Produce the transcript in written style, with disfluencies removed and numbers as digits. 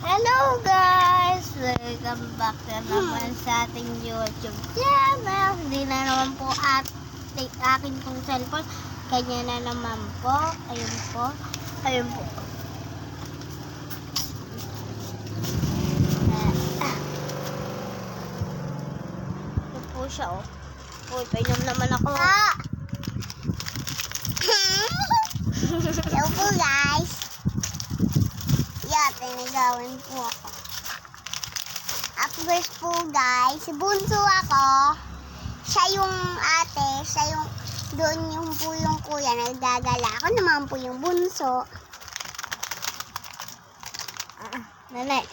Hello guys! Welcome back na naman sa ating YouTube channel. Hindi na naman po akin pong cellphone. Kanya na naman po. Ayun po. Ayun po. Ito po siya oh. Uy, painom naman ako. Hello po guys. Yeah, pinagawan po ako. Up first po guys, bunso ako. Siya yung ate, siya yung doon yung po yung kuya nagdadala. Ako naman po yung bunso. Nanay.